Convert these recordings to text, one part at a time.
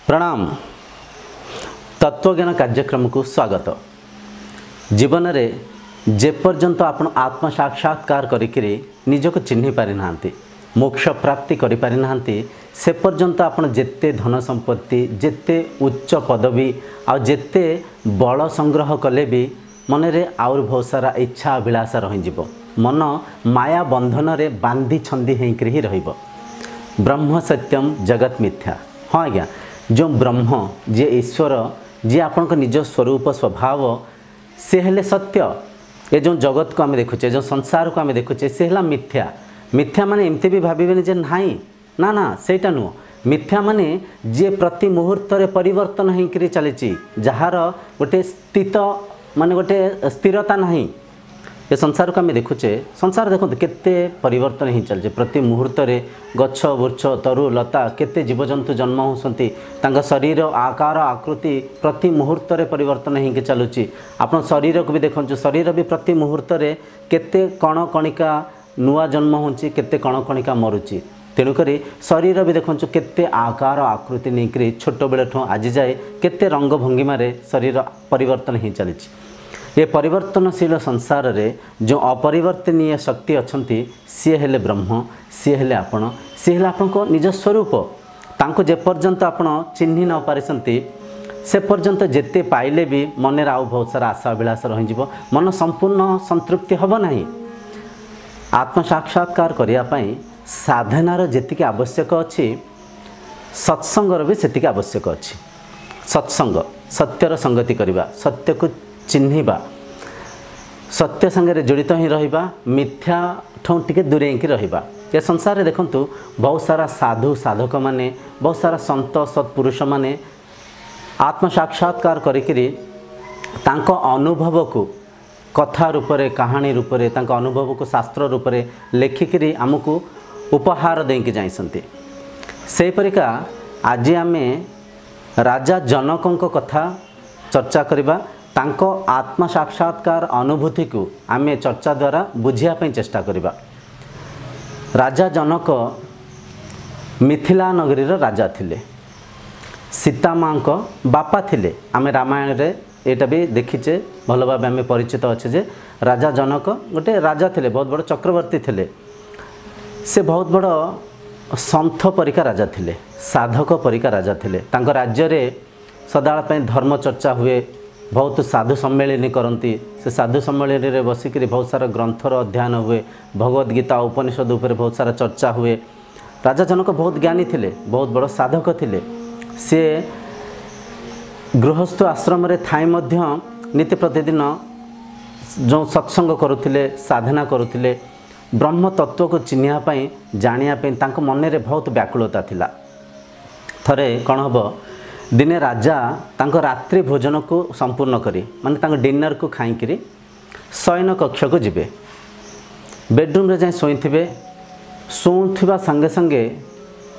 प्रणाम। तत्वज्ञान कार्यक्रम को स्वागत। जीवन में जेपर्यंत आपण आत्म साक्षात्कार करिकरी निजको चिन्हि पारि नांती, मोक्ष प्राप्ति करि पारि नांती, से पर्यंत आपण जेते धन संपत्ति, जेते उच्च पदवी आ जेते बल संग्रह कले भी मनरे आउर बहुत सारा इच्छा अभिलाषा रहिजिवो। मन माया बंधन रे बांधी छंदी हेकरी ही रहिबो। ब्रह्म सत्यम जगत मिथ्या। हाँ आज्ञा, जो ब्रह्म जे ईश्वर जी आपण निज स्वरूप स्वभाव से हेले सत्य। ये जो जगत को आम देखुचे, जो संसार को आम देखुचे, से हेला मिथ्या। मिथ्या माने एमती भी भाविबेनि जे नाही ना ना सेटा नुह। मिथ्या माने जे प्रति मुहूर्त रे परिवर्तन हेकरी चलीची, जहार गोटे स्थित माने गोटे स्थिरता नहीं। ये संसार को आम देखुचे, संसार देखो केते परिवर्तन ही चलছে। प्रति मुहूर्त रे गच्छ वृक्ष तरु लता केते जीवजंतु जन्म होसंती, तांका शरीर आकार आकृति प्रति मुहूर्त रे परिवर्तन ही चलुची। आपण शरीर को भी देखो, शरीर भी प्रति मुहूर्त रे केते कण कणिका नुआ जन्म होची, केते कण कणिका मरुची। तेणुकरी शरीर भी देखो केते आकार आकृति नहीं छोट बेले ठो आज जाए केते रंग भंगिमा रे शरीर परिवर्तन ही चली। ये परिवर्तनशील संसार रे जो अपरिवर्तनीय शक्ति अच्छी सी हेले ब्रह्म, सी हेले आपण, सी हेले आपण को निज स्वरूप। तांको जे पर्यंत आपण चिन्हि न पारिसंती से पर्यंत जेते पाइले भी मन रे आउ बहुत सारा आशा अभिलाषा रहिजिवो। मन संपूर्ण संतृप्ति हबो नाही। आत्म साक्षात्कार करिया पई साधनार जेतिके आवश्यक अछि, सत्संगर भी सेतिके आवश्यक अछि। सत्संग सत्यर संगति करिबा, सत्य को चिन्हिबा, सत्य संगे जड़ित ही रहिबा, मिथ्या ठों टिके दूरे ही रहिबा। ये संसार रे देखंतु बहुत सारा साधु साधक माने, बहुत सारा संत सत्पुरुष माने आत्म साक्षात्कार करिकरी तांको अनुभव को कथा रूप रे, कहानी रूप रे, तांको अनुभव को शास्त्र रूप रे लेखिकरी आमको उपहार देके जाइसंती। से परिका आज आमे राजा जनकଙ୍କ कथा चर्चा करिबा। तांको आत्म साक्षात्कार अनुभूति को आमे चर्चा द्वारा बुझिया पे चेष्टा करिबा। राजा जनक मिथिला नगरी राजा थिले, सीता माँ को बापा थिले। आमे रामायण रे एटा भी देखीचे, भल भाव आमे परिचित अच्छे जे राजा जनक गोटे राजा थिले, बहुत बड़ चक्रवर्ती थिले। से बहुत बड़ संथ परिका राजा थिले, साधक परिका राजा थिले। तांको राज्य रे सदाल पे धर्म चर्चा हुए, बहुत साधु सम्मेलन करती। से साधु सम्मेलन रे बसिक बहुत सारा ग्रंथर अध्ययन हुए, भगवद गीता उपनिषद उपर बहुत सारा चर्चा हुए। राजा जनक बहुत ज्ञानी थिले, बहुत बड़ साधक थिले। से गृहस्थ आश्रम रे थाई मध्य नित्य प्रतिदिन जो सत्संग करुथिले, साधना करुथिले, ब्रह्म तत्व को चिन्हिया पई जानिया पई तांको मन रे बहुत व्याकुलता थिला। थरे कौन हबो, दिने राजा तांको रात्रि भोजन को संपूर्ण करी माने तांको डिनर को खाईकरी शयन कक्ष को जिबे। बेडरूम रे जाय सोइथिबे। सोउथिबा संगे संगे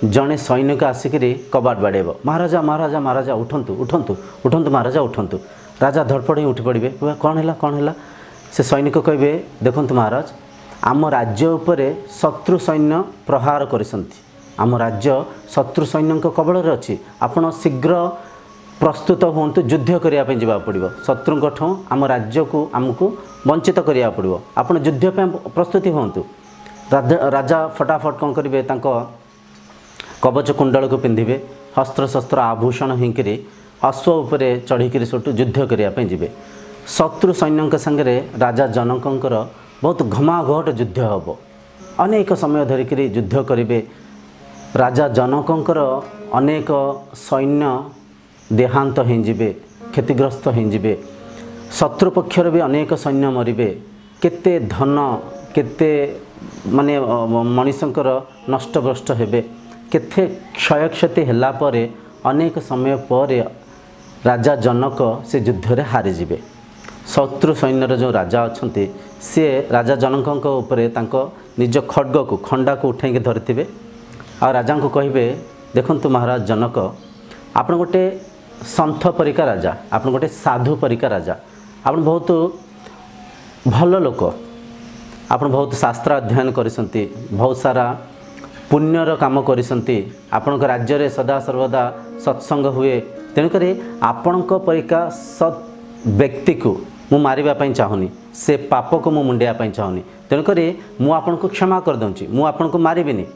जने सैनिक आसिकरी कबाट बाड़ेबो, महाराजा महाराजा महाराजा उठंतु उठंतु उठंतु महाराजा उठंतु। राजा धड़पड़ उठी पड़े, कौन है कौन है। से सैनिक कहबे, देखंतु महाराज, आम राज्य उपरे शत्रु सैन्य प्रहार करिसंती। आम राज्य शत्रु सैन्य कबल रे अछि। आपण शीघ्र प्रस्तुत होंतु, युद्ध करिया पे जिबा पड़िबो। शत्रुंक ठों आम राज्य को आमको वंचित करिया पड़िबो। आपण युद्ध पे प्रस्तुति होंतु। राजा फटाफट कौन करिवे, तांको कवच कुंडल को पिंधिबे, हस्त्र शस्त्र आभूषण हिंकरी अश्व उपरे चढ़ीकरी सोटू युद्ध करिया पे जिबे। शत्रु सैन्य संगे राजा जनकंकर बहुत घमाघट युद्ध हबो। अनेक समय धरिकरी युद्ध करिवे। राजा जनकंकर अनेक सैन्य देहांत होइजिबे, क्षतिग्रस्त होइजिबे। शत्रु पक्षर भी अनेक सैन्य मरिबे। केते धन केते माने मनीषंकर नष्टभ्रष्ट हेबे। केते क्षय क्षति होला परे अनेक समय पर राजा जनक से युद्ध रे हारि जिबे। शत्रु सैन्यर जो राजा अछंती से राजा जनकंक उपरे तांको निज खड्ग को खंडा को उठाई धरिथिबे। आ राजा को कहिबे, देखंतु महाराज जनक, आपण गोटे संथ परिका राजा, आपण गोटे साधु परिका राजा, आपण बहुत भल लोक, आपण बहुत शास्त्र अध्ययन करिसंती, बहुत सारा पुण्यर काम करिसंती आपणक राज्य रे सदा सर्वदा सत्संग हुए तेणुक आपणक परिका सत् व्यक्ति को मु मारिबा पई चाहुनी से पाप को मु मुंडिया पई चाहुनी तेणुक मु आपनको क्षमा कर दूँगी मु आपनको मारिबिनी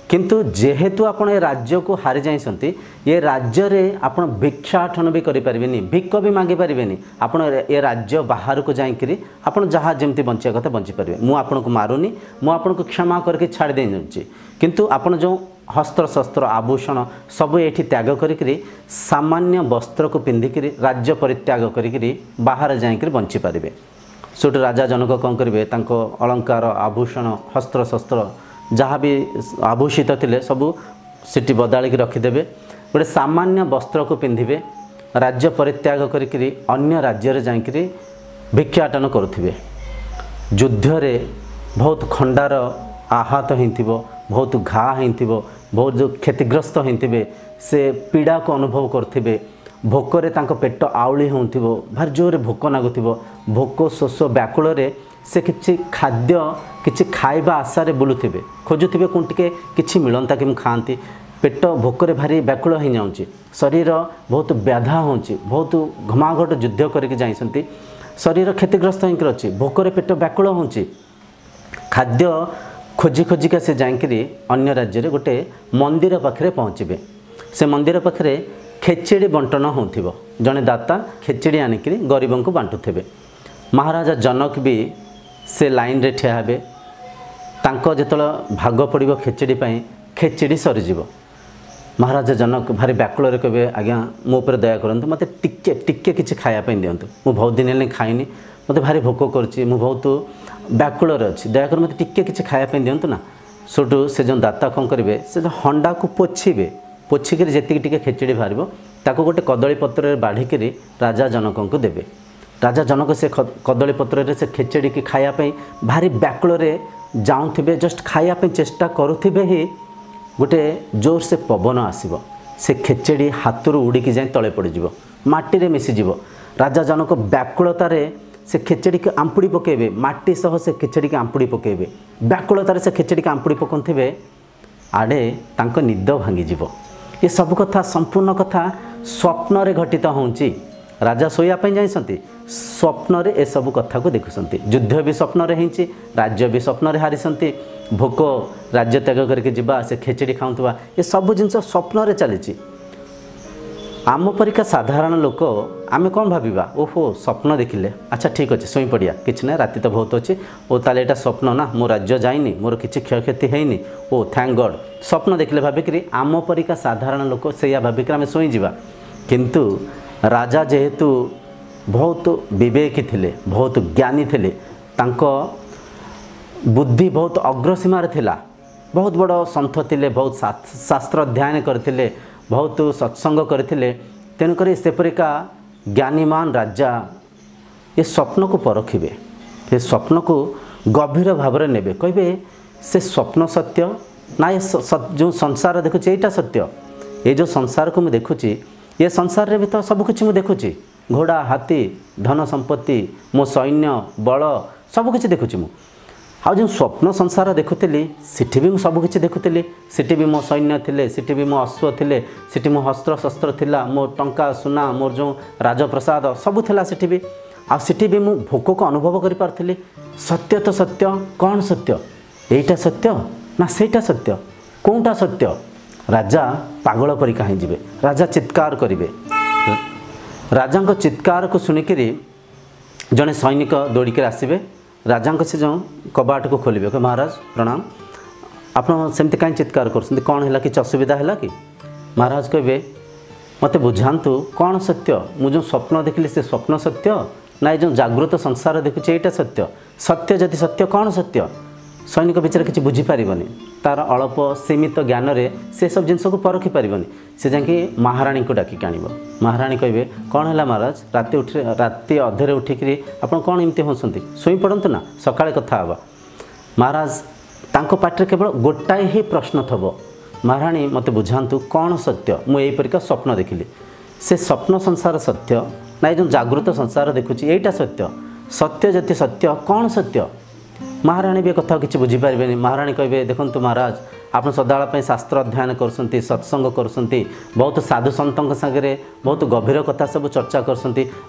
किंतु जेहेतु आपण ए राज्य को हारि जाइसंती ये राज्य रे आपण भिक्षाटन भी करि परिबेनी भिक्क भी मांगी परिबेनी आपण ए राज्य बाहर को जाइकरी आपण जहाँ जमती बंचिया कथा बंची परिबे मु आपनको मारुनी मु आपनको क्षमा करके छाड़ दे दूँगी किंतु आपण जो हस्त्र शस्त्र आभूषण सब एठी त्याग करिकरी सामान्य वस्त्र को पिंधिकरी राज्य परित्याग करिकरी बाहर जाइकरी बंची परिबे सोट राजा जनक कौन करेंगे अलंकार आभूषण हस्त्र शस्त्र जहाँ भी आभूषित थिले सबू सिटी बदालिक रखिदेवे गोटे सामान्य वस्त्र को पिंधिबे राज्य परित्याग करिकरी अन्य राज्य रे जाइकरी भिक्षाटन करुथिबे युद्ध रे बहुत खंडार आहत होइथिबो बहुत घा होइथिबो बहुत जो क्षतिग्रस्त होइथिबे से पीड़ा को अनुभव करथिबे भोकरे तांको पेट आउली होउथिबो भार जोरे भोक नागुथिबो भोक शोष व्याकुल से किछि खाद्य किछि खाइबा आशारे बुलुथिबे खोजुथिबे कोन टिके किछि मिलंता कि मु खांती पेट भोकरे भारी व्याकुल हो जाउची शरीर बहुत व्याधा होउची बहुत घमाघट युद्ध करके जाइसंती शरीर क्षतिग्रस्त होकर अच्छी भोकरे पेट व्याकुल होउची खाद्य खोजी खोजिका से जाइकरी अन्य राज्य रे गोटे मंदिर पाखरे पहुँचे से मंदिर पाखरे खेचेड़ी बंटन होउथिबो जने दाता खेचेड़ी आनिकरी गरीबों को बांटुथिबे महाराजा जनक भी से लाइन रे ठिया हेबे तांको जेतल भाग पड़िबो खेचेड़ी पई खेचेड़ी सरीजिबो महाराजा जनक भारी व्याकुल रे कहबे आज्ञा मो ऊपर दया करंतु मते टिके टिके किछि खाया पई दियंतु मु बहुत दिन हेले खाइनी मते भारी भोक करछि मु बहुत व्याकुल रे अछि दया कर मते टिके किछि खाया पई दियंतु ना सोटू से जो दाता कौन करेंगे से जो हंडा को पोछिबे पोछिक जी टे खेचड़ी बाहर ताको गोटे कदली पत्र बाढ़िक राजा जनक को देवे राजा जनक से कदली पत्र से खेचड़ी की खायापी भारी व्याकुल जाऊे जस्ट खायापी चेष्टा करुवे ही गोटे जोर से पवन आसब से खेचड़ी हाथ उड़ीकी जाए तले पड़ज मटी मिसीज राजा जनक व्याकुलतार से खेचड़ी के आंपुड़ी पकेबे माटी सह से खेचड़ी के आंपुड़ी पकेबे व्याकुलतार से खेचड़ी के आंपुड़ी पकाउथिबे आड़े तांको निद भांगीजिव ये सब कथा संपूर्ण कथा स्वप्न रे घटित होउची राजा सोयापी जाइसंती स्वप्न रे ए सब कथा को देखुसंती युद्ध भी स्वप्न रे हिंची राज्य भी स्वप्न रे हारिसंती भोक राज्य त्याग करके जिबा से खेचड़ी खाउथबा ये सब जिनस स्वप्न रे चलीची आम परिका साधारण लोक आम कौन भाविबा ओहो स्वप्न देखिले अच्छा ठीक अच्छे शोई पड़िया किसी ना राति तो बहुत अच्छी ओ ताले एटा स्वप्न ना मो राज्य जाइनी मोर किसी क्षयक्षति हैनी ओ थैंक गॉड स्वप्न देखिले भाविकी आम परिका साधारण लोक से भाविक आम शोई जावा किंतु राजा जेहेतु बहुत विवेकी थिले बहुत ज्ञानी थिले तांको बुद्धि बहुत अग्रसीमार थिला बहुत बड़ सन्थ थिले बहुत शास्त्र अध्ययन करथिले बहुत सत्संग करथिले तेणुक सेपरिका ज्ञानीमान राजा ये स्वप्न को परखिबे ये स्वप्न को गभीर भाव में नेबे कहबे से स्वप्न सत्य ना ये जो संसार देखुची एटा सत्य ये जो संसार को मुझे देखुची ये संसार रे भी तो सब कुछ मुझे देखुची घोड़ा हाथी धन संपत्ति मो सैन्य बल सब कुछ देखुची मु आ जो स्वप्न संसार देखुली सिटी भी सबकि देखुली सिटी भी मो सैन्य थिले सिटी भी मो अश्व थिले सिटी मो हस्त्र शस्त्र थिला मो टंका सुना मोर जो राजप्रसाद सबू थिला सिटी भी आ सिटी भी मु भोक को अनुभव कर पारथि सत्य तो सत्य कौन सत्य एटा सत्य ना सेटा सत्य कौटा सत्य राजा पागल परी कहीं जीवे राजा चित्कार करेंगे राजा चित्कार को शुणिकी जड़े सैनिक दौड़िक आसबे राजा से जो कबाट को खोलिबे कि महाराज प्रणाम आप सेमती कहीं चित्कार कर कौन है कि असुविधा है कि महाराज कहे मत बुझातु कौन सत्य मुझे स्वप्न देखिली से स्वप्न सत्य ना जो जागृत संसार देखुचे यहाँ सत्य सत्य जदि सत्य कौन सत्य सैनिक विचार किसी बुझीपारनि तार अल्प सीमित ज्ञान रे से सब जिनस को परखी पारनि से जाकि महाराणी को डाकिक आण महाराणी कहे कौन है महाराज राति अधे उठिकी आप कौन एमती हंसती शोई पड़तु ना सकाଳେ कथा हवा महाराज तांको पाटे केवल गोटाए ही प्रश्न थब महाराणी मत बुझातु कौन सत्य मुझे स्वप्न देखिली से स्वप्न संसार सत्य ना जो जागृत संसार देखुची यहाँ सत्य सत्य जति सत्य कौन सत्य महाराणी भी कथा किसी बुझीपारे। महाराणी कहे देखो महाराज आप सदाबेले शास्त्र अध्ययन कर सत्संग कर बहुत साधु सतों सागरे बहुत गभीर कथा सब चर्चा कर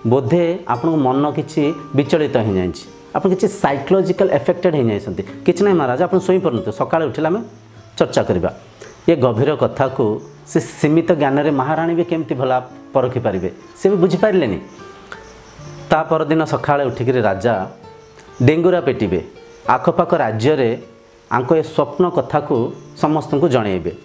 बोधे आप मन कि विचलित हो जाए आप किसी साइकोलॉजिकल एफेक्टेड हो जाती कि ना महाराज आप शोई पारत सका उठिला आम चर्चा करवा ये गभीर कथा को से सीमित ज्ञान रे महाराणी भी केमती भला परखी पारे से भी बुझीपारे। ता परदिन सका उठिक राजा डेंगुरा पेटिबे आखपाख राज्य रे आंको ए स्वप्न कथा को समस्त को जनइबे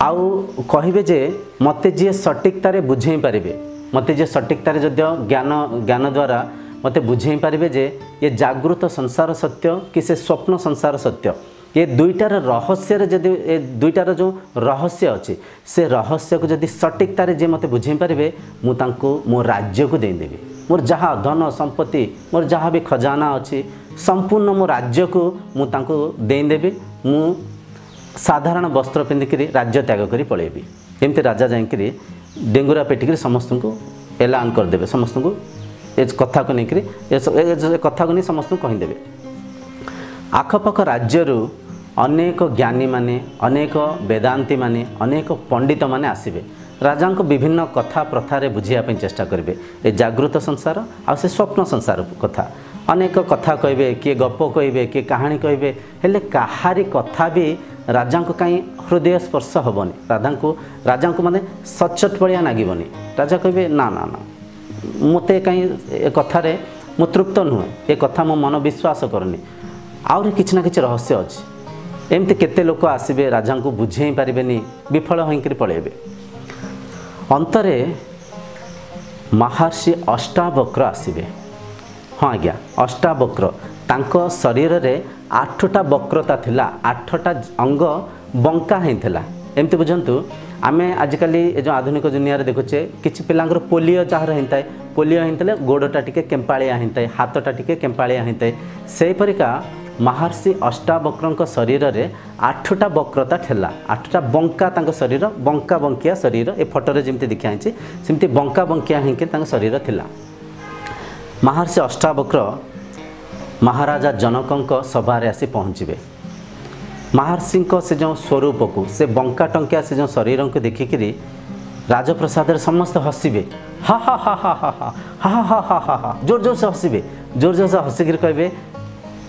आउ कहिबे जे मते जे सटीकतार बुझे पारे मते जे सटीकतार जदियो ज्ञान द्वारा मते बुझे पारे जे ये जागृत संसार सत्य कि से स्वप्न संसार सत्य ये दुईटार रहस्य जदि ए दुईटार जो रहस्य अच्छे से रहस्य को जदि सटीकतार जे मते बुझे पारे मो राज्य को देदेवी मोर जहाँ धन संपत्ति मोर जहाँ भी खजाना अच्छी संपूर्ण मो राज्य को मुझे देदेवी मु साधारण वस्त्र पिंधिक राज्य त्याग कर पलैबी एमती राजा जाकि डेंगुरा पेटिक समस्त को एलान करदे समस्त को ए कथा को लेकर कथा को नहीं समस्त को कहीदेवे। आखपाख राज्य अनेक ज्ञानी माने अनेक वेदांती माने अनेक पंडित माने आसबे राजा को विभिन्न कथा प्रथारे बुझापी चेष्टा करेंगे ए जागृत संसार आ से स्वप्न संसार कथा अनेक कथा कहे किए गप कहे किए कहानी कहे हेले कहारी कथा भी राजा को कहीं हृदय स्पर्श हेनी राजा को माने सचट भलिया नागबनी राजा कहे ना ना ना मते कहीं ए कथार मु तृप्त नुहे ए कथा मो मन विश्वास करनी आउरी किछि ना किछि रहस्य अच्छी एमती केते लोक आसबे राजा को बुझे पारे विफल होकर पलैबे। अंतरे महर्षि अष्टावक्र आसबे हाँ आज्ञा अष्टावक्र तांको शरीर रे 8टा वक्रता थिला 8टा अंग बंका होता एमती बुझंतु आमे आजिकल जो आधुनिक दुनिया रे देखुचे किछि पिलांगर पोलियो जार होता है पोलियो होता गोड़टा टिके केम्पालिया होता है हाथटा टिके केम्पालिया होता है से परिका महर्षि अष्टावक्र शरीर रे 8टा वक्रता ठेला 8टा बंका तांको शरीर बंका बंकिया शरीर ए फोटो रे जेमती दिखाई सेमती बंका बंकिया होकर तांको शरीर थिला। महर्षि अष्टावक्र महाराजा जनक सभारे आसी पहुँचे महर्षि से जो स्वरूप को से बंका टंकिया से जो शरीर को देखिकी राजप्रसाद समस्त हसबे हा हा हा हा हा हा हा हा हा हा हा जोर जोर से हसबे जोर जोर से हसिक कहे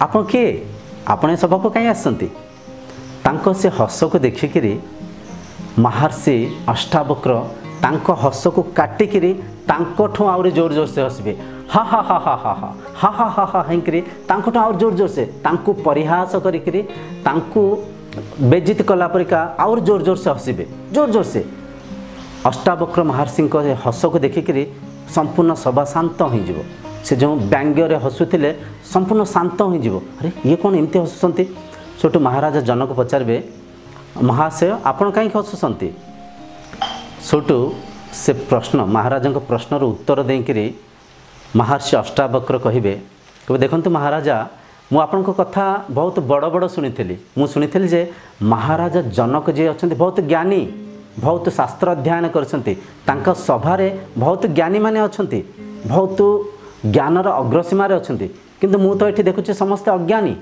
आप किए आपण सभा को कहीं आसती से हस को देखिकी महर्षि अष्टावक्र तांको हस को काटिकी आहरी जोर जोर से हसबे हा हा हा हा हा हा हा हा हा हा हेकरी आउर जोर जोर से तांको परिहास करिकरी तांको बेजित कला परिका आउर जोर जोर से हसबे जोर जोर से। अष्टावक्र महर्षि हस को देखिकी संपूर्ण सभा शांत हो से जो व्यंग्य हसुले संपूर्ण शांत हो अरे ये कौन एमती हसुंट सेठू महाराजा जनक पचारे महाशय आपण कहीं हसुंट सेठू से प्रश्न महाराजा प्रश्नर उत्तर देकरी महर्षि अष्टावक्र कहे देखंतु महाराजा मु आपण कथा बहुत बड़ बड़ शुणी मु शुणी जे महाराजा जनक जी अच्छा बहुत ज्ञानी बहुत शास्त्र अध्ययन कर सभारे बहुत ज्ञानी माने अच्छा बहुत ज्ञानर अग्रसीमार अच्छा किंतु मु तो ये देखुचे समस्ते अज्ञानी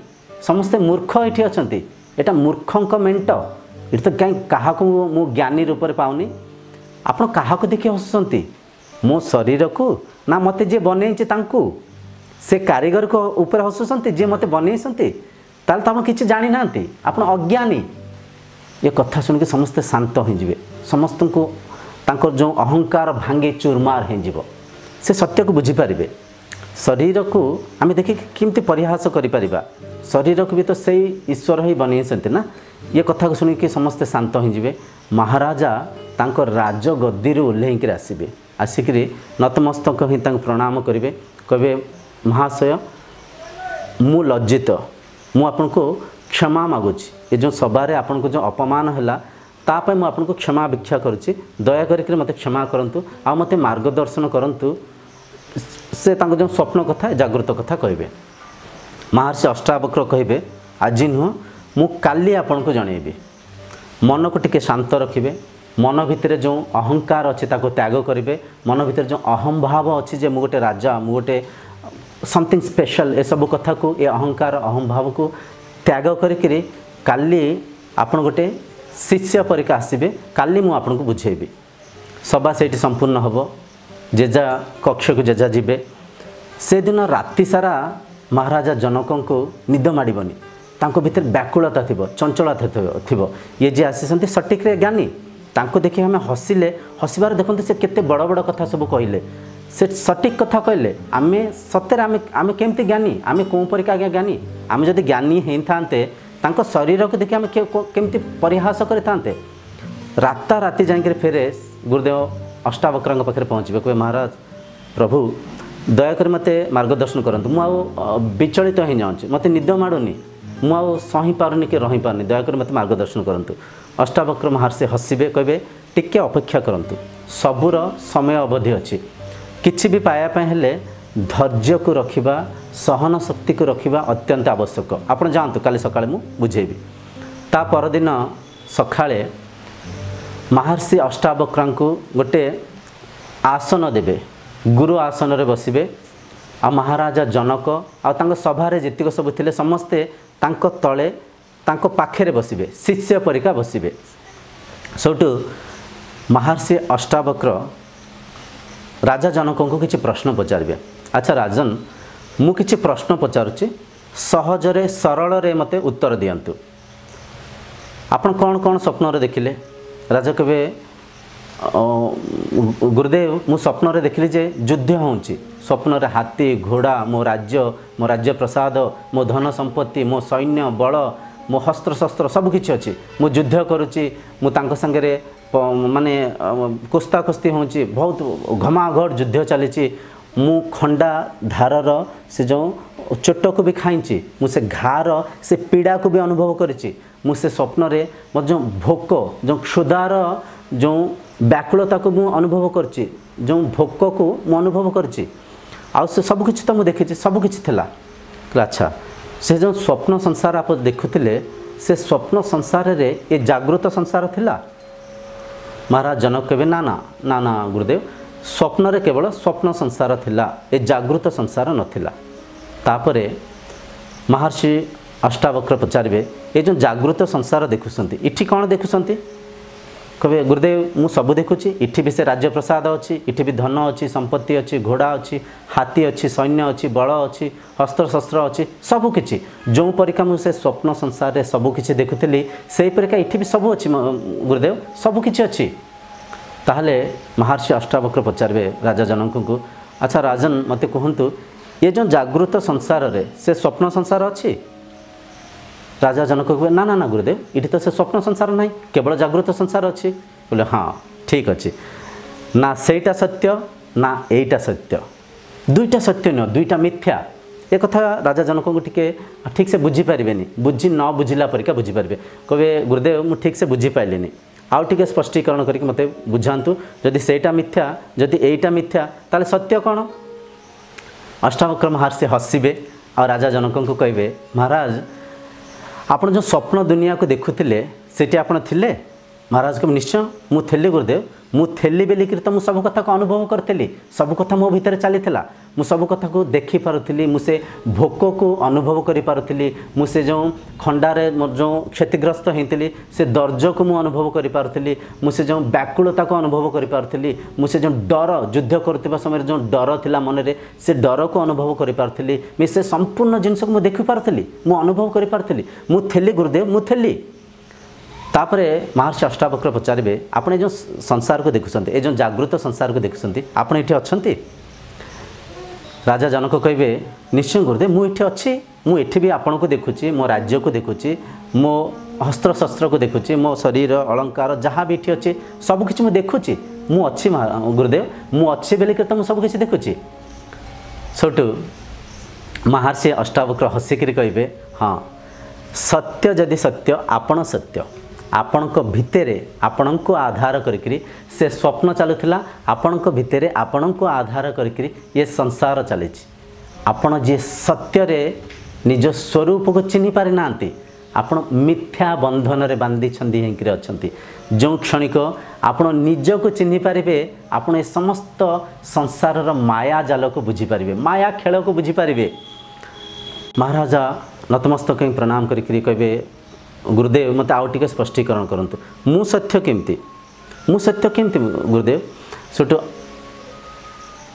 समस्ते मूर्ख ये अच्छा यहाँ मूर्खों मेंट ये तो कहीं क्या मु ज्ञानी रूप से पाऊनी आपण क्या देखिए हसुंट मो शरीर को ना मते जे बने से कारीगर को ऊपर हसुंट जे मते बने ताल तो आप किसी जानी ना आप अज्ञानी ये कथा शुणिक समस्ते शांत हो समस्त को तांकर जो अहंकार भांगे चूरमार हो से सत्य को बुझीपारे शरीर को आम देखिए किमती परिहास करिपरिबा शरीर को भी तो सही ईश्वर ही बनई ना ये कथा को शुणिक समस्ते शांत हो महाराजा तांकर राजगद्दी ओह्लैक आसबे आसिक नतमस्तक ही प्रणाम करेंगे कहे महाशय मु लज्जित मु आपन को क्षमा मागुची ये जो सभारे आपन को जो अपमान है तापाई मु आपन को क्षमा भिक्षा करुच्ची दया करके मते क्षमा करंतु आ मते मार्गदर्शन करंतु से तांको जो स्वप्न कथा जागृत कथा कहे महर्षि अष्टावक्र कहे आज नुह मु काली आपन को जनइबी मन को टिके शांत रखिबे मन भितर जो अहंकार अच्छी त्याग करेंगे मन भितर जो अहम भाव अच्छी जे मु गोटे राजा मु गोटे समथिंग स्पेशल ए सब कथा को ए अहंकार अहम भाव को त्याग करी काली आपण गोटे शिष्य परिका आसबे काली मु आपन को बुझेबी सभा से संपूर्ण हम जेजा कक्ष को जेजा जीवे से दिन राति सारा महाराजा जनक को निद माड़बनी तांको भीतर व्याकुलता थी चंचलता थी ये जे आसी सटीक ज्ञानी तांको देखि हमें हसिले हसबार देखते से केते बड़ बड़ कथा सब कहले से सटीक कथा कहले आमे सत्य आमे केमती ज्ञानी आमे कौन परिका आज्ञा ज्ञानी आमे जदि ज्ञानी होते तांको शरीर को देखि आमे केमती परिहास करते राता राति जाकर फेरे गुरुदेव अष्टावक्र पाखे पहुँचे कहे महाराज प्रभु दयाकर मते मार्गदर्शन करंतु मु विचलित हो जाऊँ मत निद माड़ुनी मु सही पारुनी कि रही पारनी दयाकर मते मार्गदर्शन करंतु अष्टावक्र महर्षि हसबे कहे टिके अपेक्षा करंतु सबूर समय अवधि अच्छी किछि भी पाया हेले धैर्य को रखिबा सहन शक्ति को रखिबा अत्यंत आवश्यक आपण जानतु काली सकाळे मु बुझेबी ता परदिन सकाळे महर्षि अष्टावक्र को गोटे आसन देबे गुरु आसन रे बसिबे आ महाराजा जनक आ सभारे जेतिक सब थिले समस्ते तांको तले तांको पाखे बसिबे शिष्य परिका बसिबे सौटू महर्षि अष्टावक्र राजा जनक को किसी प्रश्न पचारे अच्छा राजन मु किसी प्रश्न पचारुची सहजरे सरल रे मते उत्तर दियंतु आपण कौन कौन स्वप्न देखिले राजा कहे गुरुदेव मु स्वप्न रे देखिली जे युद्ध होउची स्वप्न रे हाथी घोड़ा मो राज्य प्रसाद मो धन संपत्ति मो सैन्य बल मो हस्त्र शस्त्र सब किछि अछि मु युद्ध करूची मु तांको संगे माने कुस्ता कुस्ती होउची बहुत घमाघट युद्ध चलीची मु खंडा धारर से जो चोट को भी खाई मु से घार से पीड़ा को भी अनुभव करिची मु से स्वप्न रे जो भोक जो क्षुधार जो व्याकुलता को मु अनुभव करची जो भोक को मु अनुभव करची आ से सब किछि तो मु देखिची सब किछि थिला अच्छा से जो स्वप्न संसार आप देखुथिले से स्वप्न संसार रे ये जागृत संसार थिला महाराज जनक कहे ना ना ना ना गुरुदेव स्वप्न रे केवल स्वप्न संसार थिला ये जागृत संसार नथिला तापरे महर्षि अष्टावक्र पचारे ये जो जागृत संसार देखुंट इठी कौन देखुंट कहे गुरुदेव मु सब देखुची इठी भी से राज्य प्रसाद अच्छी इठी भी धन अच्छी संपत्ति अच्छी घोड़ा अच्छी हाथी अच्छी सैन्य अच्छी बल अच्छी हस्त्र शस्त्र अच्छी सबकि जो परिका मुझे स्वप्न संसार रे सबकि देखुली से परिका इठी भी सब अच्छी गुरुदेव सबकि अच्छी ताहले महर्षि अष्टावक्र पचारे राजा जनक को अच्छा राजन मते कहतु ये जो जागृत संसार रे से स्वप्न संसार अच्छी राजा जनक कहे ना ना ना गुरुदेव इटी तो से स्वप्न संसार नहीं केवल जागृत संसार अच्छी बोले हाँ ठीक अच्छे ना सेटा सत्य ना एटा सत्य दुईटा सत्य नुह दुईटा मिथ्या ए कथा राजा जनक को टिके ठीक से बुझीपारे बुझी न बुझिला परिका बुझीपारे कहे गुरुदेव मु ठीक से बुझी पाइलिनी आउ टिके स्पष्टीकरण करके मते बुझातु जदि सेटा मिथ्या जदि एटा मिथ्या ताले सत्य कौन अष्टावक्र महर्षि हसिबे और राजा जनक को कहे महाराज आपण जो स्वप्न दुनिया को देखुले सेठी आपण थिले महाराज को निश्चय मु थेली गुरुदेव मु थेली बेलिक तो मु सब कथा को अनुभव करथली सब कथा मो भीतर चली मु सब कथा को देखि पारुथली मु से भोक को अनुभव करि पारुथली मु से जो खंडारे जो क्षतिग्रस्त होइतली से दर्ज को मु अनुभव करि पारुथली मु से जो व्याकुलता को अनुभव करि पारुथली मु से जो डर युद्ध करथिबा समय जो डर थिला मन रे से डर को अनुभव करि पारुथली मि से संपूर्ण जिंस को मु देखि पारुथली मु अनुभव करि पारुथली मु थेली गुरुदेव मु थेली तापरे महर्षि अष्टावक्र पचारे आपने जो संसार को देखुंत ये जो जागृत संसार को देखुंत आपड़ ये अच्छा राजा जनक कहे निश्चय गुरुदेव मुझे अच्छी मुझे भी आपण को देखुची मो राज्य को देखुची मो हस्त्र शस्त्र को देखुची मो शरीर अलंकार जहाँ भी ये अच्छे सबकि मुझे देखुची मु अच्छी गुरुदेव मु अच्छी बेलिक तो मुझे सबकि देखुची सौटू महर्षि अष्टावक्र हसिक कहे हाँ सत्य जदि सत्य आपण सत्य आपण भितरे आपण को आधार करी से स्वप्न चलुला आपण भितरे आपण को आधार करी ये संसार चली आपण जी सत्य रे निज स्वरूप को चिन्ह पारि ना आपण मिथ्या बंधन रे बांधी छंदी हेंकरे अछंती जो क्षणिक आपण निज को चिन्हि पारिबे आपण ए समस्त संसार रो माया जाल को बुझी पारिबे माया खेल को बुझी पारिबे। महाराजा नतमस्तक प्रणाम करिकरी कहबे गुरुदेव मते आउ टिके स्पष्टीकरण करंतु मु सत्य केमती गुरुदेव सेटु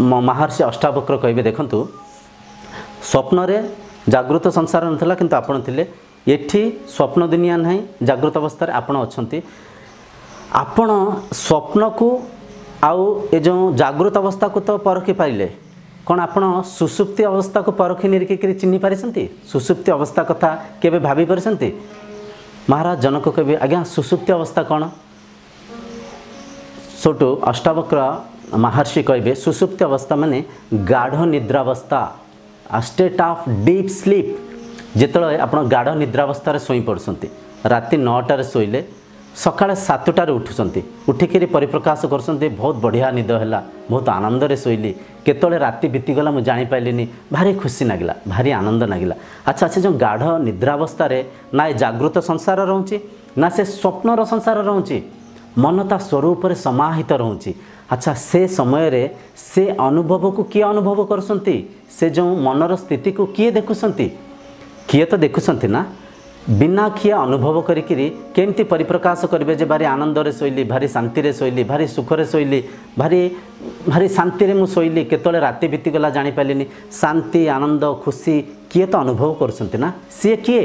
महर्षि अष्टावक्र कहबे देखंतु स्वप्न रे जागृत संसार नथला किंतु आपण थिले एठी स्वप्न दुनिया नहीं जागृत अवस्था आपण अछंती आपण स्वप्न को आउ ए जो जागृत अवस्था को तो परखि पाइले कौन आपण सुसुप्ति अवस्था को परखि निरखि करी चिन्हि पारिसंती सुसुप्ति अवस्था कथा केबे भाबी पारिसंती। महाराज जनक कहबे आज्ञा सुसुप्ति अवस्था कौन सोटो अष्टावक्र महर्षि कहबे सुसुप्ति अवस्था माने गाढ़ निद्रावस्था स्टेट ऑफ डीप स्लीप जिते आप गाढ़ निद्रावस्था शोई पड़ते राति 9टार शोले सकाଳେ 7टार उठुंट उठिकी परिप्रकाश कर बहुत बढ़िया निद है बहुत आनंद शोली केतले राति बीतीगला मुझे जापारे भारी खुशी लगिला भारी आनंद लगिला। अच्छा से जो गाढ़ निद्रावस्था ना ये जागृत संसार रोचे ना से स्वप्नर संसार रोचे मन ता स्वरूप समाहित रोचे। अच्छा से समय रे से अनुभव को किए अनुभव करसंती से जो मनर स्थिति को किए देखुंट किए तो देखुंट ना बिना किए अनुभव करिकिरी केमती परिप्रकाश करेंगे जे भारी आनंद रे शोली भारी शांति रे शोली भारी सुख रे शोली भारी भारी शांति रे मु शोली केतले राति बीतीगला जानी पालिनी शांति आनंद खुशी किए तो अनुभव करसंती ना सी किए।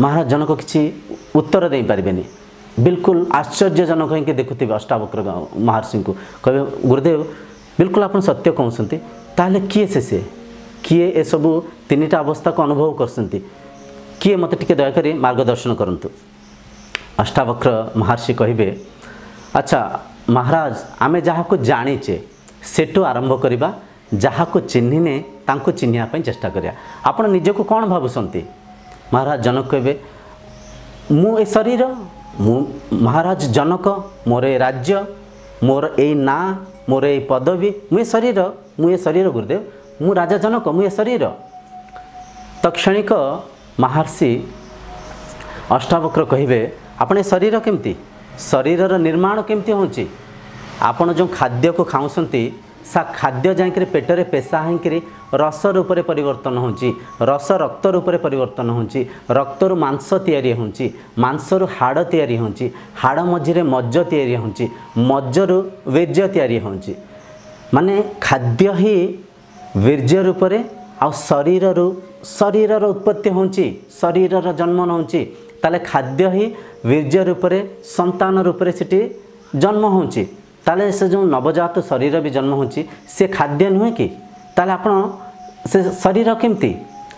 महाराज जनक किसी उत्तर दे पारिबेनी बिल्कुल आश्चर्यजनक ही देखुवे अष्टावक्र महर्षि को कहे गुरुदेव बिल्कुल आप सत्य कहते ताहले किए से किए ए सबू 3टा अवस्था को अनुभव करसंती किए मत टिके दयाकरी मार्गदर्शन करंतु। अष्टावक्र महर्षि कहिबे अच्छा महाराज आमे जहा को जानिचे सेटु आरंभ करिबा जहा को चिन्हिने तांको चिन्हिया पई चेष्टा करिया आपण निज को कोन भाबुसंती। महाराज जनक कहिबे मु ए शरीर मु महाराज जनक मोर ए राज्य मोर ए ना मोर ए पदवी मु ए शरीर गुरुदेव मु राजा जनक मु ए शरीर। तक्षणिक महर्षि अष्टावक्र कहिबे आपण ए शरीर केमती शरीर निर्माण केमती होची आपण जो खाद्य को खाऊसंती सा खाद्य जाइकरी पेटरे पेशा होकरी रस रूप में परिवर्तन होची रस रक्त रूप में परिवर्तन होची रक्त रु मांस तैयारी होची मांस रु हाड़ तैयारी होची हाड़ मझिरे मज्ज तैयारी होची मज्ज रु वीर्य तैयारी होची माने खाद्य ही वीर्य रूप में आ शरीर उत्पत्ति होची शरीर जन्म होची ताले खाद्य ही वीर्य रूप में संतान रूप में सिटी जन्म होची ताले से जो नवजात शरीर भी जन्म होची से खाद्य नुहे कि ताले आपण से शरीर केमती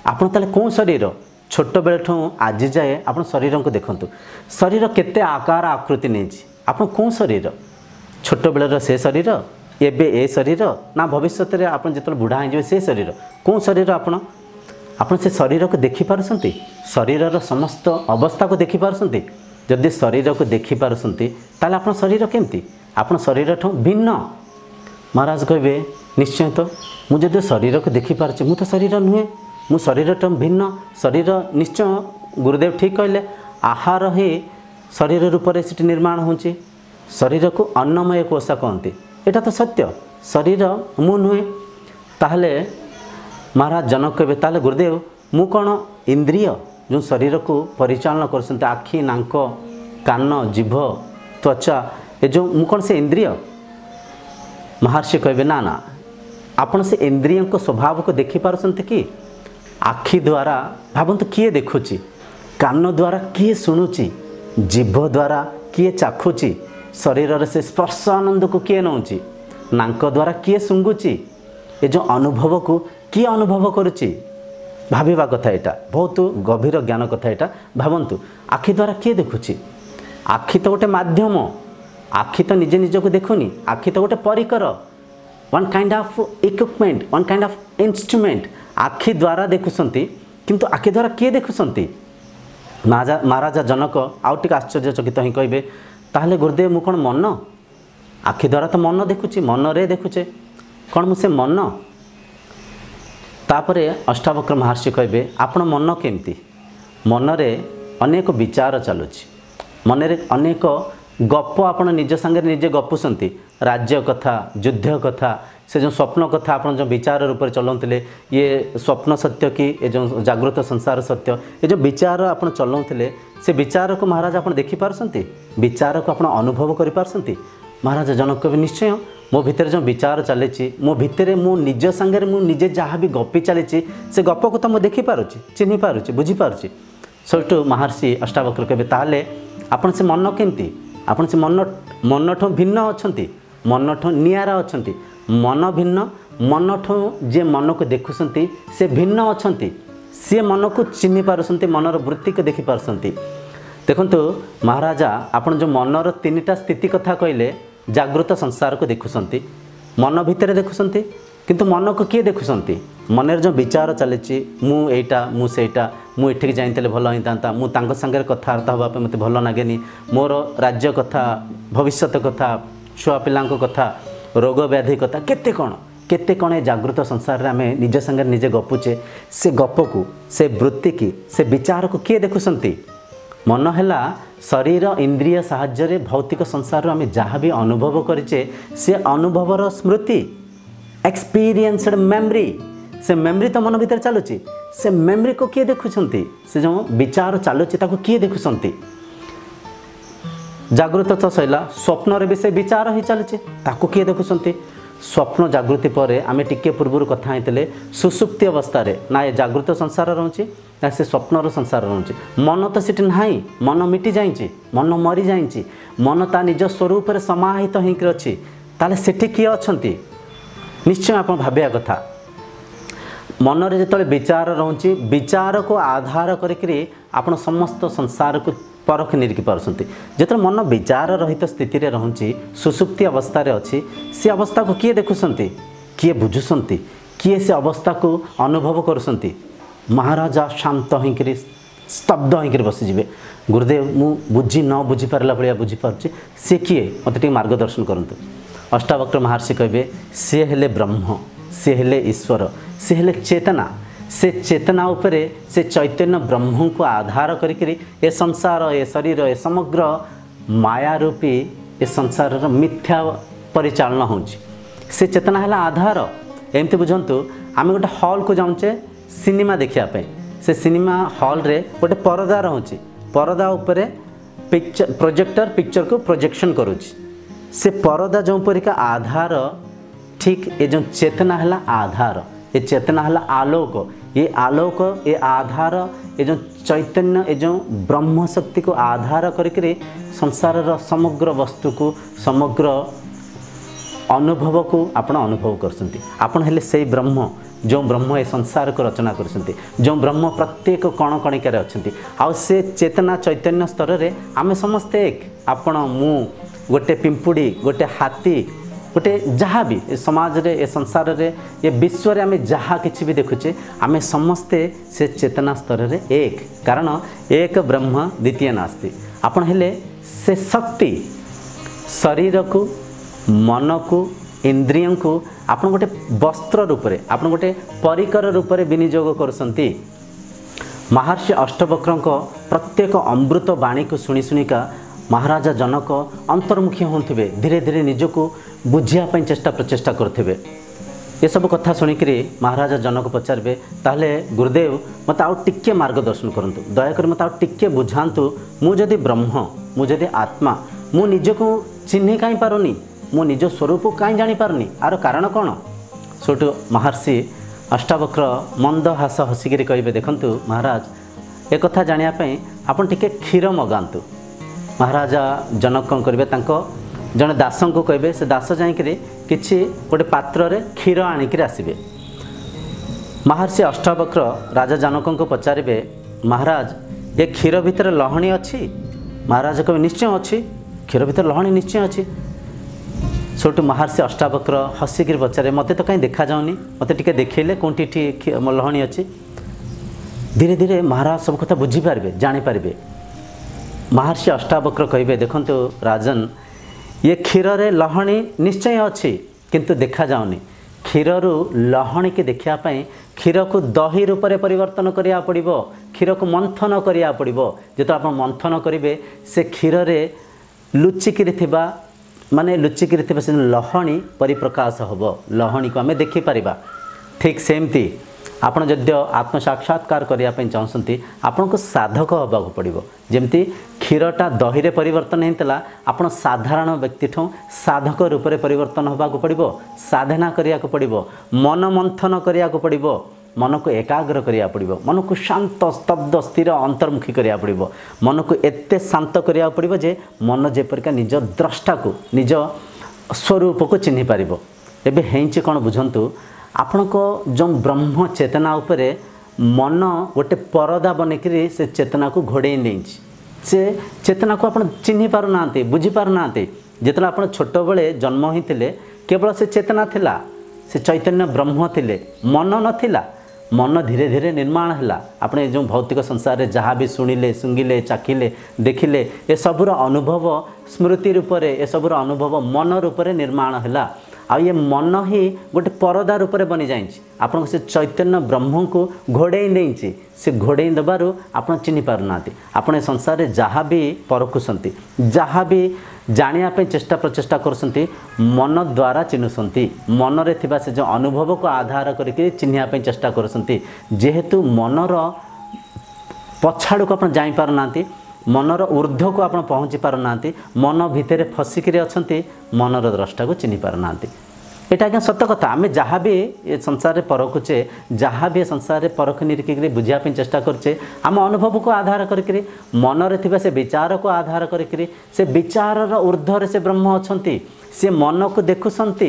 आपण ताले कौन शरीर छोट बेलठू आज जाए आपण शरीर को देखंतु शरीर केते आकार आकृति नहीं आपण कौन शरीर छोट बेलर से शरीर एबे ए शरीर ना भविष्य में आप जो बुढ़ा हो से शरीर कौन शरीर आपण से शरीर को देखी पारुसंती शरीर समस्त अवस्था को देखी पारुसंती जदि शरीर को देखी पारुसंती ताले आपण शरीर केमती आपण शरीर ठो भिन्न। महाराज कहे निश्चय तो मुझे शरीर को देखी पार्चे मु तो शरीर नुहे मु शरीर ठो भिन्न शरीर निश्चय गुरुदेव ठीक कहले आहार ही शरीर रूप से निर्माण होची शरीर को अन्नमय कोश कहते एटा तो सत्य शरीर मु नुहे ताहले महाराज जनक कहे ताहले गुरुदेव मु कौन इंद्रिय जो शरीर को परिचालन कर आखि नाक कान जीभ त्वचा ये जो मु कौन से इंद्रिय महर्षि कहे ना ना आपण से इंद्रियों को स्वभाव को देखी पारुसंत कि आखि द्वारा भावंतु किए देखुची कान द्वारा किए शुणुची जीभ द्वारा किए चाखुची शरीर से स्पर्श आनंद को किए नौची नाक द्वारा किए शुंगुची ये जो अनुभव को किए अनुभव करुची भाविबा कथा एटा बहुत गभीर ज्ञान कथा एटा भावंतु आखि द्वारा किए देखुची आखि तो गोटे माध्यम आखि तो निजे निज को देखुनी आखि तो गोटे परिकर one kind of equipment one kind of instrument आखि द्वारा देखुंट किंतु आखि द्वारा किए देखुंट महाराजा जनक आउ टिके आश्चर्यचकित ही कहे ताहले गुरुदेव मु कौन मन आखि द्वारा तो मन देखुची मन रे देखुचे कौन मुझे मन तापरे अष्टावक्र महर्षि कहे आपण मन केमती मनरे अनेक विचार चलुछि मनरे अनेक गप आपण निज संगे निजे गपुसंती राज्य कथा युद्ध कथा से जो स्वप्न कथा आप जो विचार रूप में चलाऊले ये स्वप्न सत्य कि ये जो जागृत संसार सत्य ये जो विचार आप चलाऊले से विचार को महाराज आप देखिपारती विचार को आप अनुभव कर महाराज जनक भी निश्चय मो भितर जो विचार चली मो भितर मु निज संगे मुझे जहाँ भी गपी चली से गप को तो मुझे देखिपारुची चिन्ह पारुची बुझीपारुची सठू महर्षि अष्टावक्र कहे ताले आपण से मन केमती आपण से मन ठो भिन्न अच्छा मन ठो निआरा अच्छा मन भिन्न मन ठो जे मन को देखुंट से भिन्न अच्छा सी मन को चिन्ह पार्टी मनर वृत्ति को देखिपारती देखु महाराजा आपण जो मनर तीनटा स्थिति कथा कहले जागृत संसार को देखुंट मन भितर देखुंट किंतु मन को किए देखुंट मनर जो विचार चली मुईटा मुईटा मुझे जाइले भल होता मुझे सागर कथबार्ता हाँपे मत भल लगे मोर राज्य कथा भविष्य कथा छुआ पिला कथा रोग व्याधि कथा केते कौन ए जागृत संसार में आम निज संगे निजे गपुचे से गप को से वृत्ति की से विचार को किए देखुंट मन है शरीर इंद्रिय साहाय्य भौतिक संसार आम जहाँ भी अनुभव करें से अनुभवर स्मृति एक्सपीरियंसड मेमोरी से मेमोरी तो मन भीतर चलुची से मेमोरी को किए देखुंट से जो विचार चलुची ताको किए देखुंट जागृत तो सैला स्वप्न भी से विचार ही चलुची ताको किए देखुंट स्वप्न जागृति पर आम टिके पूर्व कथा होते सुसुप्ति अवस्था ना ये जागृत संसार रोचे ना से स्वप्नर संसार रोचे मन तो सीट ना मन मिटी जाइए मन मरी जाइए मन ता निज स्वरूप समाहित होकर अच्छी ताले सेठी किए अच्छा निश्चय आप भाविया कथा मनरे जो विचार रोचे विचार को आधार करके आप समस्त संसार को परख निरखि पार्टी जो मन विचार रहित स्थिति रे रहुची सुसुप्ति अवस्था रे अच्छी से अवस्था को किए देखुंट किए बुझुंट किए से अवस्था को अनुभव करुँच महाराजा शांत होकर स्तब्ध होकर बसीजे गुरुदेव मु बुझी न बुझी पारा भाया बुझीपारे सी किए मत मार्गदर्शन करूँ अष्टावक्र महर्षि कहे सी हेले ब्रह्म सी हेले ईश्वर सी हेले चेतना से चेतना उपरे से चैतन्य ब्रह्म को आधार करी ए संसार ए शरीर ए समग्र माया रूपी ए संसार मिथ्या परिचालन हो से चेतना है आधार एमती बुझंतु आम गोटे हॉल को जाऊे सिनेमा देखापी से सिनेमा हॉल रे गोटे परदा रोचे परदा उपरे पिक्चर प्रोजेक्टर पिक्चर को प्रोजेक्शन करुच्ची से परदा जो परिका आधार ठीक ये जो चेतना है आधार ये चेतना है आलोक ये आधार ये जो चैतन्य ये जो ब्रह्म शक्ति को आधार करके संसार समग्र वस्तु को समग्र अनुभव को आपण अनुभव करसंती आपण हेले से ब्रह्म जो ब्रह्म ए संसार को रचना करसंती जो ब्रह्म प्रत्येक कण कणिकार अच्छी आ से चेतना चैतन्य स्तर में आमे समस्ते एक आपण मु गोटे पिंपुड़ी गोटे हाथी गोटे जहाँ भी समाज रे ए संसार रे ये विश्व रे आमे जहाँ किछि भी देखुचे आमे समस्ते से चेतना स्तर रे एक कारण एक ब्रह्म द्वितीय नास्ति आपण हेले से शक्ति शरीर को मन को इंद्रियों को आपण गोटे वस्त्र रूप में आपण गोटे परिकर रूप में विनियोग करसंती महर्षि अष्टवक्र प्रत्येक अमृत वाणी को शुणी शुणिका महाराजा जनक अंतर्मुखी होते धीरे धीरे निजको बुझापी चेष्टा प्रचेषा करेंगे ये सब कथा शुणिक महाराजा जनक पचारे ताहले गुरुदेव मत आउ टिके मार्गदर्शन करूँ दयाक मत आउ टिके बुझातु मुझे ब्रह्म मुझे आत्मा मु निजको चिन्ह कहीं पारुनी मो निज स्वरूप कहीं जापारनी आर कारण कौन सोटू महर्षि अष्टावक्र मंद हास हसिकी कहे देखु महाराज एक कथा जानापी आपन टिके क्षीर मगातु महाराजा जनक कौन करेंगे जड़े दास को कहे से दास जाकि किसी गोटे पात्र रे क्षीर आणिक आसबे महर्षि अष्टावक्र राजा जनक को पचारे महाराज ये क्षीर भितर लहणी अच्छी महाराज कहे निश्चय अच्छी क्षीर भितर लहणी निश्चय अच्छी सोटू महर्षि अष्टावक्र हसिक पचारे मत तो कहीं देखा जाऊनी मत टे देखले कौटी लहणी अच्छी धीरे धीरे महाराज सब कथा बुझीपारे जानीपारे महर्षि अष्टावक्र कहे देखु राजन ये क्षीर रे लहणी निश्चय अच्छी किंतु देखा जाऊनी क्षीर रु लहणी की देखापी क्षीर को दही रूप में परिवर्तन करा पड़ो क्षीर को मंथन करा पड़ो जो आप मंथन करेंगे से क्षीर रे लुचिकी माने लुचिकी से लहणी परिप्रकाश हम लहणी को आम देखिपर ठीक सेमती आपण जद्य आत्म साक्षात्कार करने चाहते आपण को साधक हवा पड़ो जमती क्षीरटा दही रे परिवर्तन होता आपण साधारण व्यक्ति ठूँ साधक रूप में परिवर्तन होगा पड़ो साधना करने को पड़ो मन मंथन करने को पड़ो मन को एकाग्र करिया पड़ो मन को शांत स्तब्ध स्थिर अंतर्मुखी करिया पड़ो मन को एते शांत करिया पड़ो जे मन जेपरिका निज द्रष्टा को निज स्वरूप को चिन्ह पारिबो। एबे हेंची कोन बुझंतु आपण को जो ब्रह्म चेतना उपरे मन गोटे परदा बनेकरी से चेतना को घोड़े नहीं से चेतना को आपण चिन्ह पार नांती बुझी पार नांती जेतला आपण छोट बेले जन्म होइतिले केवल से चेतना थिला से चैतन्य ब्रह्म थिले मन नथिला मन धीरे धीरे निर्माण है आपने जो भौतिक संसार में जहाँ भी शुणिले सुंगिले चाखिले देखिले ये सबूर अनुभव स्मृति रूप में ये सबूर अनुभव मन रूप में निर्माण है आ ये मन ही गोटे परदा रूप में बनी जाए आपन से चैतन्य ब्रह्म को घोड़े नहीं से घोड़े देबारु आप चिन्ह पारना आपने संसार में जहाँ भी परखुंट जहाँ भी जानिया चेष्टा प्रचेष्टा कर मन द्वारा चिन्हुंट मन रे थिबा से जो अनुभव को आधार करके चिन्हया चेष्टा कर जेहेतु मनर पछाड़ को आप जापर ना मनर ऊर्ध्व को आप पहुँची पार ना मन भितर फसिक अच्छा मनर द्रष्टा को चिन्ह पार ना एटा आज्ञा सत कथा आम जहाँ भी ये संसार में परखुचे जहाँ भी संसार में परख निरीक्षिक बुझापी चेष्टा करचे आम अनुभव को आधार करके मन रे थिबा से विचार को आधार करके से विचार ऊर्ध्व से ब्रह्म अच्छा से मन को देखुंट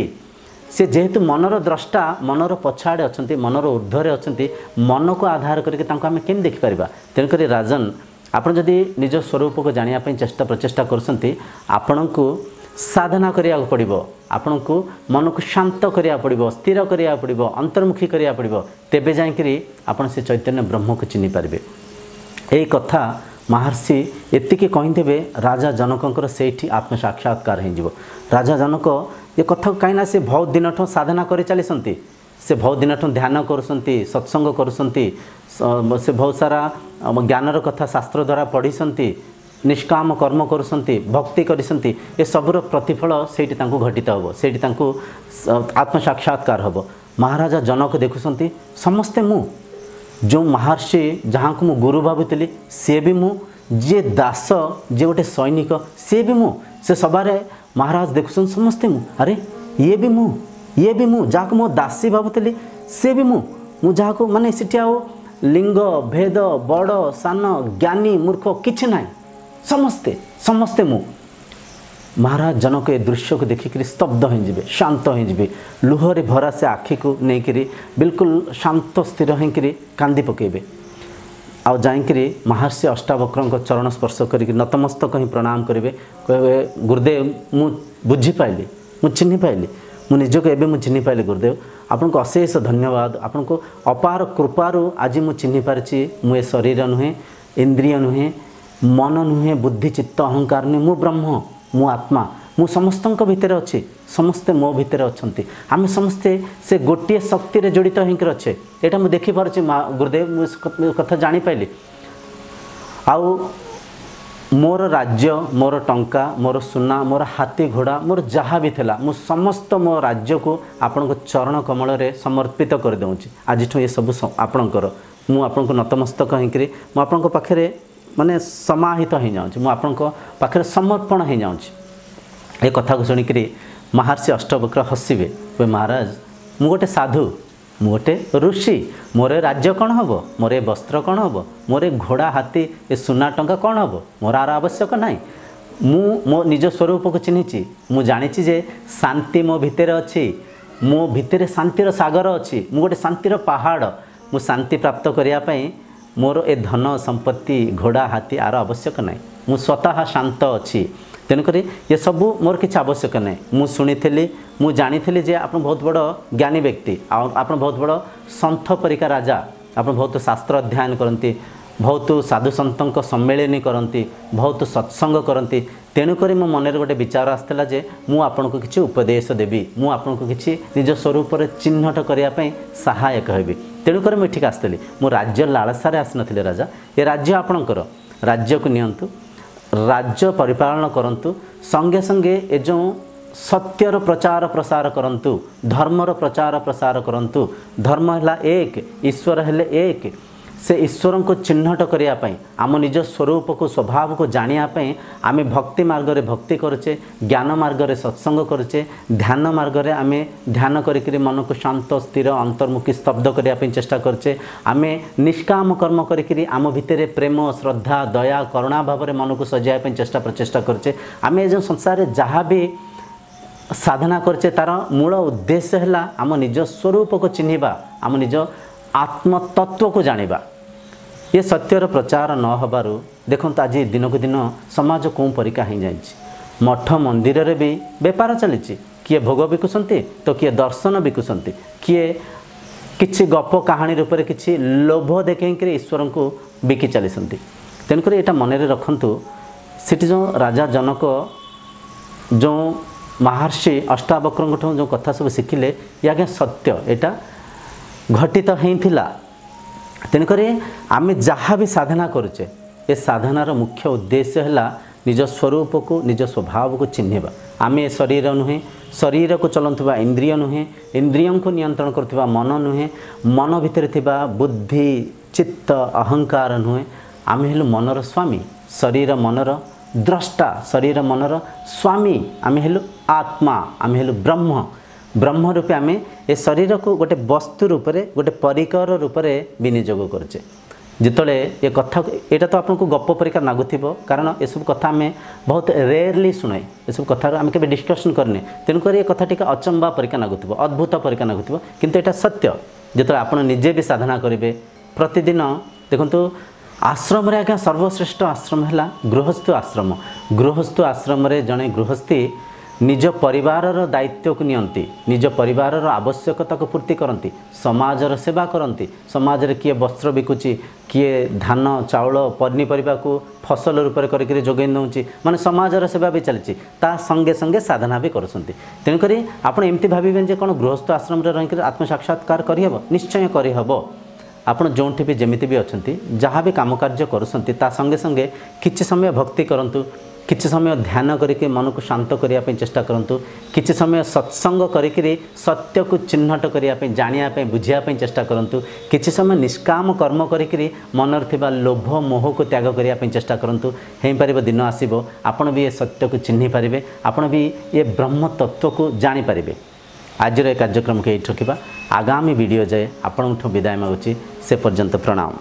से जेहेतु मनर द्रष्टा मनर पछाड़े अच्छा मनर ऊर्ध्व अच्छा मन को आधार करके आम केम देखिपर तेणुक राजन आप जदि निज स्वरूप को जानापी चेष्टा प्रचेष्टा कर आपण को साधना करिया पड़ो आपण को मन को शांत करिया पड़ो स्थिर करिया पड़ो अंतर्मुखी करिया पड़ो तेबे जाइकरी आपण से चैतन्य ब्रह्म को चिन्ह पारिबे। यही कथा महर्षि एतिके कहिदेबे राजा जनकंकर सेठी आत्म साक्षात्कार हो राजा जनक ये कथा कहीं से बहुत दिन ठूँ साधना कर चलीसंती से बहुत दिन ठूँ ध्यान करुँच सत्संग करुँच से बहुत सारा ज्ञानर कथा शास्त्र द्वारा पढ़ी निष्काम कर्म करुँच भक्ति करिसंती ए सबूर प्रतिफल सेठी तांको घटित हम सेठी तांको आत्म साक्षात्कार हम। महाराजा जनक देखुंट समस्ते मु जो महर्षि जहाँ को मु गुरु भावुली सी भी मु जे दास जे गोटे सैनिक सी भी मु से सबारे महाराज देखुं समस्ते मु अरे ये भी मु जहाँ को मो दासी भावुली सी भी मु जहाँ को माने सिटी आओ लिंग भेद बड़ सान ज्ञानी मूर्ख किछि ना समस्ते समस्ते मु। महाराज जनक ए दृश्य को देखिक स्तब्ध हो शांत हो लुहरे भरा से आखि को लेकिन बिल्कुल शांत स्थिर होकर कांदी पकेबे आ जाइकरी महर्षि अष्टावक्र चरण स्पर्श करके नतमस्तक ही प्रणाम करेंगे कहे गुरुदेव मु बुझी पाइली मु चिन्ह पाइली मु निजक एवं चिन्ह पाइली गुरुदेव आपन को अशेष धन्यवाद आपन को अपार कृपारू आज मु चिन्ह पारिछि मु ए शरीर नुहे इंद्रिय नुहे मन नुहे बुद्धि चित्त अहंकार नुहे मु ब्रह्म मु आत्मा मु समस्तक भितर अच्छे समस्ते मो भितर अच्छा आम समस्ते से गोटे शक्ति रे जड़ित होकर अच्छे यहाँ मुझे देखिपे गुरुदेव मुझे कथा जापाइली आउ मोर राज्य मोर टंका मोर सुना मोर हाथी घोड़ा मोर जहाँ भी थिला मु समस्त मो राज्य को आपण को चरण कमल रे समर्पित कर दूँगी आज ये सब आपणकर मु आपण को नतमस्तक होकर मुझे पाखे माने समाहित हो जाऊँगी मुझे पाखे समर्पण हो जाऊँगी। ये कथा को शुणिकी महर्षि अष्टावक्र हसबे वे महाराज मु गोटे साधु मु गोटे ऋषि मोर राज्य कौन हम मोर ए वस्त्र कौन हम मोर ए घोड़ा हाथी ए सुना टंका कौन हम मोर आर आवश्यक ना मु मो निज स्वरूप को चिन्हिची मु जानी जे शांति मो भितर अच्छी मो भितर शांतिर सागर अच्छी मु गोटे शांतिर पहाड़ मु शांति प्राप्त करने मोर ए धन संपत्ति घोड़ा हाथी आर आवश्यक ना मु स्वतः शांत अच्छी तेणुक ये सब मोर किसी आवश्यक ना मु शुणी मु जानी जे आप बहुत बड़ ज्ञानी व्यक्ति आप बहुत बड़ संथ परिका राजा आप बहुत शास्त्र अध्ययन करती बहुत साधु सन्तଙ୍କ सम्मेलनी करती, बहुत सत्संग करती। तेणुक मो मन गोटे विचार आसला जे मु आपको किसी उपदेश देवी, मु आपको किसी निज स्वरूप चिन्हट करने सहायक हेबी। तेणुक मुझे आसती मु राज्य लालसार आसी नी राजा। ये राज्य आपणकर, राज्य को नियंतु, राज्य परिपालन करंतु, संगे संगे ए जो सत्यर प्रचार प्रसार करंतु, धर्मर प्रचार प्रसार करंतु। धर्म है एक, ईश्वर है एक। से ईश्वर को चिन्हट करने आम निज स्वरूप को स्वभाव को जानापी आम भक्ति मार्ग रे भक्ति करुचे, ज्ञान मार्ग रे सत्संग करुचे, ध्यान मार्ग रे आम ध्यान करी मन को शांत स्थिर अंतर्मुखी स्तब्ध करने चेष्टा करुचे। आम निष्काम कर्म करी आम भितर प्रेम श्रद्धा दया करुणा भाव में मन को सजाइवाई चेष्टा प्रचेषा करुचे। आम ये संसार जहाँ भी साधना करचे तार मूल उद्देश्य है आम निज स्वरूप को चिन्हवा, आम निज आत्मतत्व को जानिबा। ये सत्यर प्रचार न होबारु देखो आज दिन को दिन समाज कौन परिका हो जाए। मठ मंदिर रे भी बेपार चली, किए भोग बिकुसंती तो किए दर्शन बिकुसंती, किए किछि गप कहानी रूप में किछि लोभ देखें ईश्वर को बिकी चलीसंती। तेणुक यहाँ मन में रखु सीटी जो राजा जनक जो महर्षि अष्टावक्र जो कथा सब शिखिले ये आगे सत्य एटा घटित होता। तेणुक आम जहाँ भी साधना करुचे ये साधनार मुख्य उद्देश्य है निज स्वरूप को निज स्वभाव को चिन्हवा। आम ए शरीर नुहे, शरीर को चलुवा इंद्रिय नुहे, इंद्रियों को नियंत्रण करुवा मन नुहे, मन भितर थिबा बुद्धि चित्त अहंकार नुहे। आम हेलु मनर स्वामी, शरीर मनर द्रष्टा, शरीर मनर स्वामी। आम हेलु आत्मा, आम हेलु ब्रह्म। ब्रह्म रूपे आम ए शरीर को गोटे वस्तु रूप में गोटे परिकर रूप में विनियोग करुचे। जितने ये कथा यहाँ तो आपको गप परिका लगुव, कारण ये सब कथा आम बहुत रेयरली शुणे, ये सब कथा आम के डिस्कसन करने। तेणुक ये कथा टी अचंबा परिका लगुव, अद्भुत परिका लगुव, किंतु यहाँ सत्य। जो आप निजे भी साधना करेंगे प्रतिदिन देखो आश्रम रे आज्ञा सर्वश्रेष्ठ आश्रम है गृहस्थ आश्रम। गृहस्थ आश्रम रे जड़े गृहस्थी निज परिवार दायित्व को नियंती, निज परिवार आवश्यकता को पूर्ति करती, समाजर सेवा करती। समाज रे किए वस्त्र बिकुची, किए धान चाउल पनीपरिया को फसल रूप करके जोगई दौची, माने समाजर सेवा भी चलती, ता संगे संगे साधना भी करसंती। तेणुक आप एमती भाविबेन जे कौन गृहस्थ आश्रम रे रही आत्म साक्षात्कार करहब, निश्चय करहब। आपण जोंठी भी जमिति भी अच्छी जहाँ भी काम कार्य करुँच ता संगे संगे किछि समय भक्ति करंतु, किछि समय ध्यान करके मन को शांत करने चेष्टा करंतु, किछि समय सत्संग करके सत्य को चिन्हट करने जानापी बुझापी चेष्टा करंतु, किछि समय निष्काम कर्म करके मनर थिबा लोभ मोह को त्याग करने चेष्टा करंतु। हो पार दिन आसब आपण भी ये सत्य को चिन्ह पारे, आपण भी ये ब्रह्म तत्व को जानीपारे। आज कार्यक्रम को ये रखा, आगामी वीडियो जाए आपंठ विदाय मागुची। से पर्यंत प्रणाम।